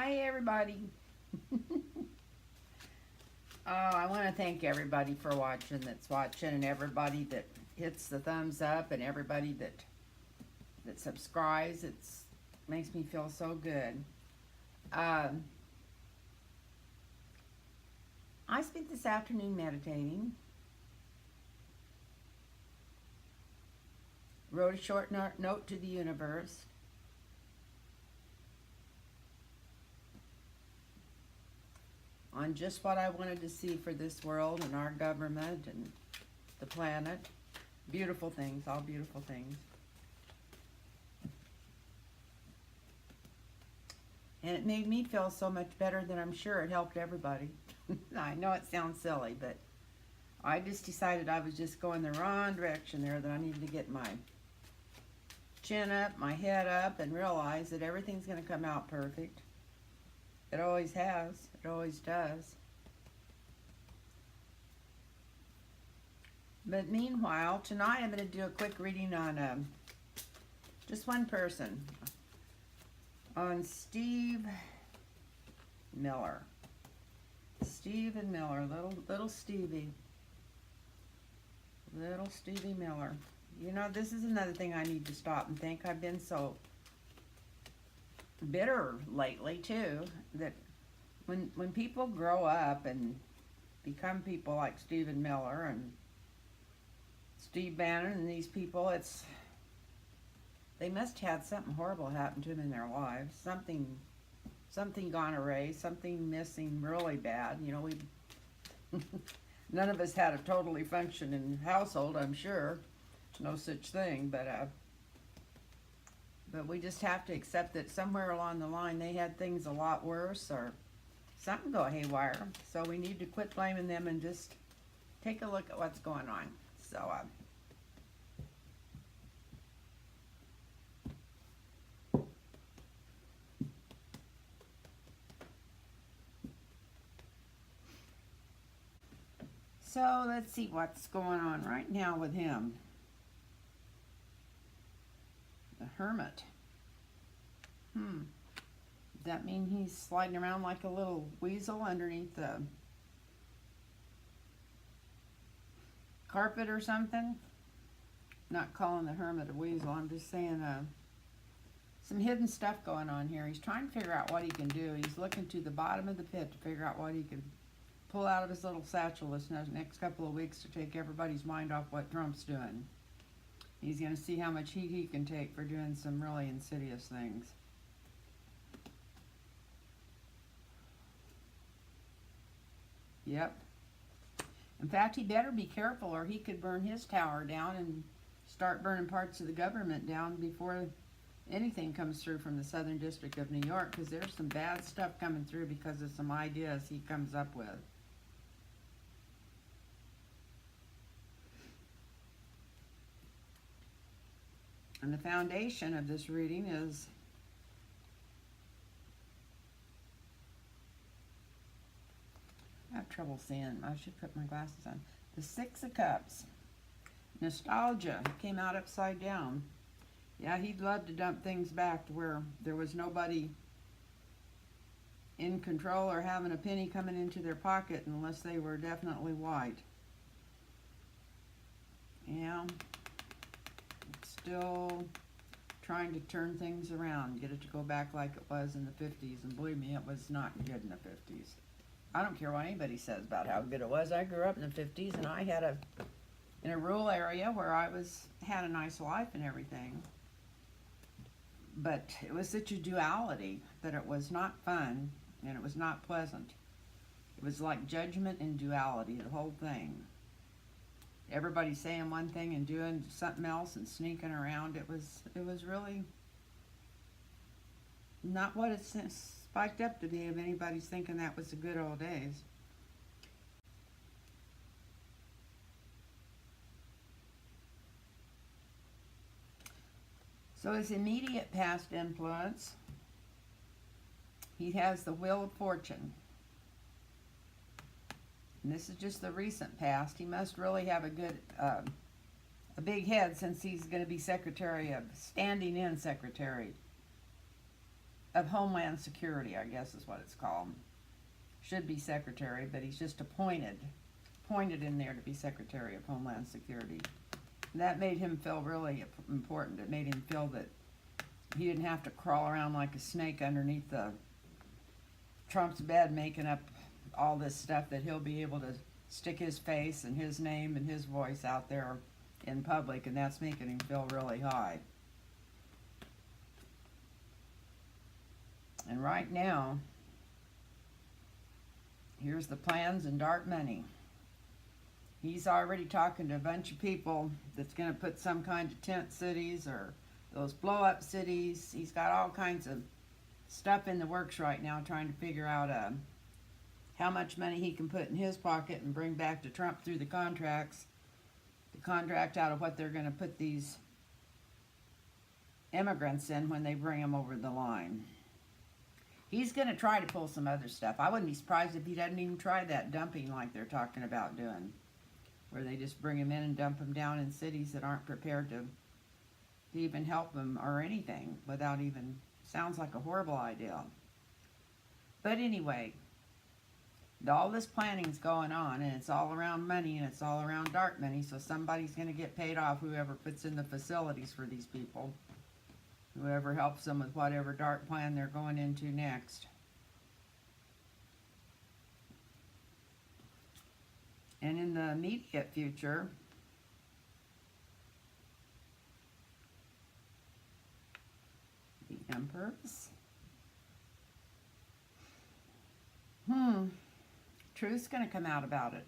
Hi, everybody. I want to thank everybody for watching that's watching, and everybody that hits the thumbs up, and everybody that subscribes. It's makes me feel so good. Um, I spent this afternoon meditating. Wrote a short note to the universe. On just what I wanted to see for this world and our government and the planet. Beautiful things, all beautiful things. And it made me feel so much better that I'm sure it helped everybody. I know it sounds silly, but I just decided I was just going the wrong direction there, that I needed to get my chin up, my head up, and realize that everything's going to come out perfect. It always has. It always does. But meanwhile, tonight I'm going to do a quick reading on just one person. On Steve Miller. Stephen Miller. Little Stevie. Little Stevie Miller. You know, this is another thing I need to stop and think. I've been so bitter lately too, that when people grow up and become people like Stephen Miller and Steve Bannon and these people, they must have had something horrible happen to them in their lives. Something gone awry, something missing really bad. You know, we none of us had a totally functioning household, I'm sure. There's no such thing, but we just have to accept that somewhere along the line they had things a lot worse, or something go haywire. So we need to quit blaming them and just take a look at what's going on. So let's see what's going on right now with him. The Hermit. Does that mean he's sliding around like a little weasel underneath the carpet or something? Not calling the Hermit a weasel. I'm just saying some hidden stuff going on here. He's trying to figure out what he can do. He's looking to the bottom of the pit to figure out what he can pull out of his little satchel this next couple of weeks to take everybody's mind off what Trump's doing. He's going to see how much heat he can take for doing some really insidious things. Yep. In fact, he better be careful, or he could burn his tower down and start burning parts of the government down before anything comes through from the Southern District of New York, because there's some bad stuff coming through because of some ideas he comes up with. And the foundation of this reading is I have trouble seeing. I should put my glasses on. The Six of Cups. Nostalgia came out upside down. Yeah, he'd love to dump things back to where there was nobody in control or having a penny coming into their pocket unless they were definitely white. Yeah. Still trying to turn things around, get it to go back like it was in the 50s. And believe me, it was not good in the 50s. I don't care what anybody says about how good it was. I grew up in the 50s, and I had in a rural area where I had a nice life and everything. But it was such a duality that it was not fun and it was not pleasant. It was like judgment and duality, the whole thing. Everybody saying one thing and doing something else and sneaking around. It was really not what it's spiked up to be, if anybody's thinking that was the good old days. So his immediate past influence, he has the Wheel of Fortune. And this is just the recent past. He must really have a big head, since he's going to be standing in secretary of Homeland Security, I guess is what it's called. Should be secretary, but he's just appointed in there to be Secretary of Homeland Security. And that made him feel really important. It made him feel that he didn't have to crawl around like a snake underneath the Trump's bed making up all this stuff, that he'll be able to stick his face and his name and his voice out there in public, and that's making him feel really high. And right now, here's the plans and dark money. He's already talking to a bunch of people that's going to put some kind of tent cities or those blow-up cities. He's got all kinds of stuff in the works right now, trying to figure out how much money he can put in his pocket and bring back to Trump through the contracts. The contract out of what they're going to put these immigrants in when they bring them over the line. He's going to try to pull some other stuff. I wouldn't be surprised if he doesn't even try that dumping like they're talking about doing, where they just bring them in and dump them down in cities that aren't prepared to even help them or anything, without even, sounds like a horrible idea. But anyway, all this planning's going on, and it's all around money, and it's all around dark money, so somebody's going to get paid off, whoever puts in the facilities for these people, whoever helps them with whatever dark plan they're going into next. And in the immediate future, the Empress. Truth's going to come out about it.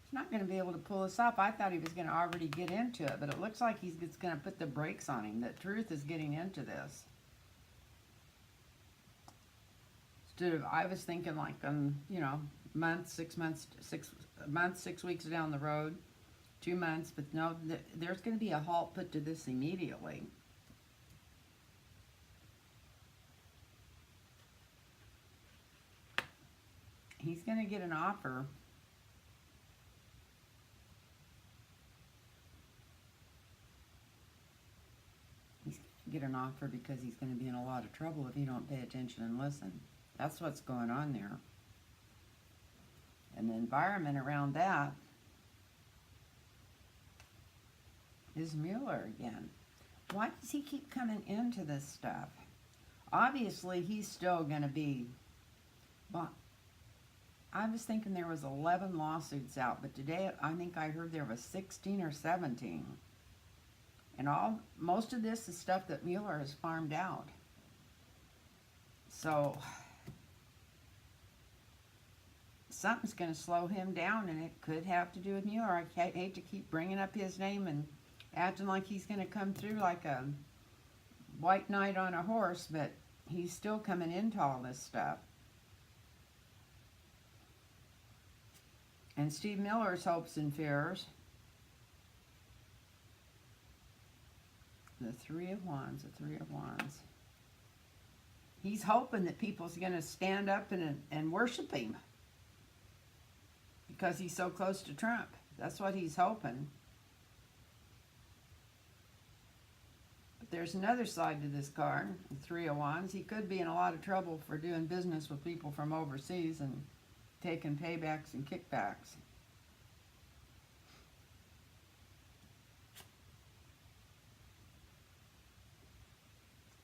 He's not going to be able to pull this off. I thought he was going to already get into it, but it looks like he's going to put the brakes on him, that Truth is getting into this. Instead of, I was thinking like, you know, months, 6 months, 6 weeks down the road, 2 months, but no, there's going to be a halt put to this immediately. He's going to get an offer. He's going to get an offer because he's going to be in a lot of trouble if you don't pay attention and listen. That's what's going on there. And the environment around that is Mueller again. Why does he keep coming into this stuff? Obviously, he's still going to be... Well, I was thinking there was 11 lawsuits out, but today I think I heard there was 16 or 17. And most of this is stuff that Mueller has farmed out. So something's going to slow him down, and it could have to do with Mueller. I hate to keep bringing up his name and acting like he's going to come through like a white knight on a horse, but he's still coming into all this stuff. And Steve Miller's hopes and fears. The Three of Wands, the Three of Wands. He's hoping that people's going to stand up and worship him because he's so close to Trump. That's what he's hoping. But there's another side to this card, the Three of Wands. He could be in a lot of trouble for doing business with people from overseas and taking paybacks and kickbacks.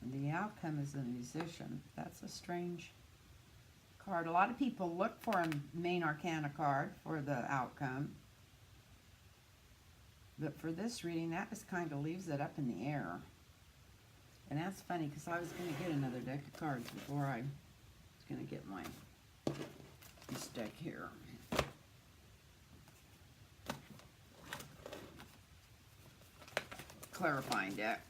And the outcome is the Musician. That's a strange card. A lot of people look for a main arcana card for the outcome. But for this reading, that just kind of leaves it up in the air. And that's funny because I was going to get another deck of cards before I was going to get this deck here. Clarifying deck.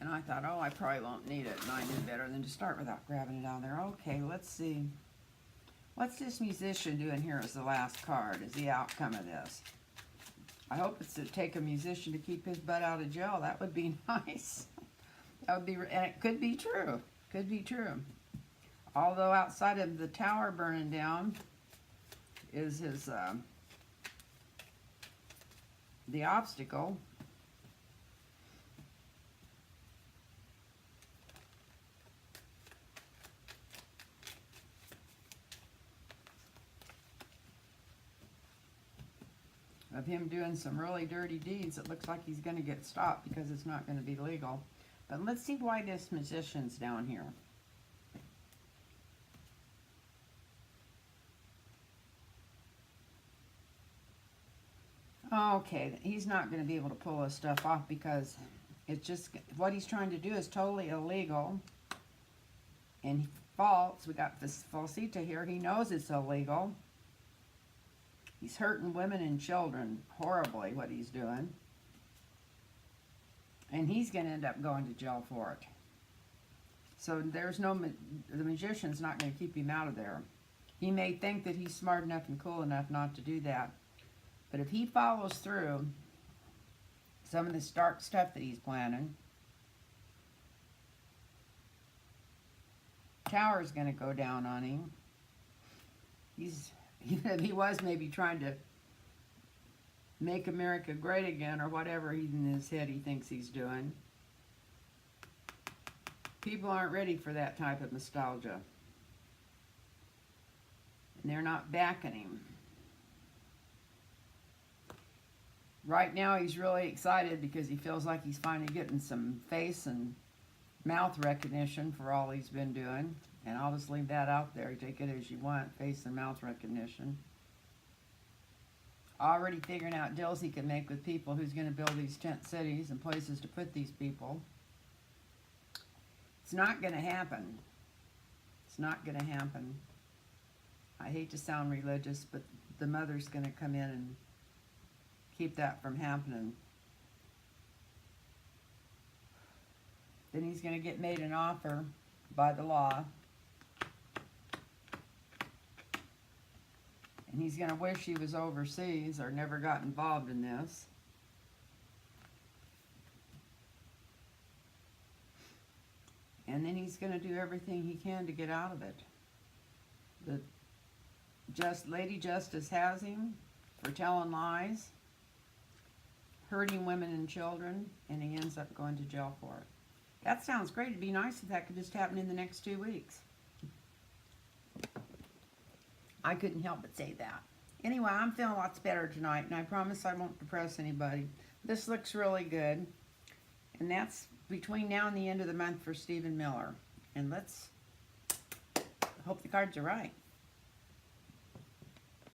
And I thought, oh, I probably won't need it. And I knew better than to start without grabbing it out there. Okay, let's see. What's this Musician doing here as the last card, is the outcome of this? I hope it's to take a musician to keep his butt out of jail. That would be nice. That would be, and it could be true. Could be true. Although outside of the tower burning down is his, the obstacle. of him doing some really dirty deeds, it looks like he's going to get stopped because it's not going to be legal. But let's see why this magician's down here. Okay, he's not going to be able to pull his stuff off because it's just, what he's trying to do is totally illegal and false. We got this falsita here. He knows it's illegal. He's hurting women and children horribly, what he's doing. And he's going to end up going to jail for it. So there's no, the magician's not going to keep him out of there. He may think that he's smart enough and cool enough not to do that. But if he follows through some of this dark stuff that he's planning, tower's going to go down on him. He was maybe trying to make America great again or whatever in his head he thinks he's doing. People aren't ready for that type of nostalgia. And they're not backing him. Right now he's really excited because he feels like he's finally getting some face and mouth recognition for all he's been doing. And I'll just leave that out there. Take it as you want, face and mouth recognition. Already figuring out deals he can make with people who's going to build these tent cities and places to put these people. It's not going to happen. It's not going to happen. I hate to sound religious, but the mother's going to come in and keep that from happening. Then he's going to get made an offer by the law. And he's going to wish he was overseas or never got involved in this. And then he's going to do everything he can to get out of it. Lady Justice has him for telling lies, hurting women and children, and he ends up going to jail for it. That sounds great. It'd be nice if that could just happen in the next 2 weeks. I couldn't help but say that. Anyway, I'm feeling lots better tonight, and I promise I won't depress anybody. This looks really good. And that's between now and the end of the month for Stephen Miller. And let's hope the cards are right.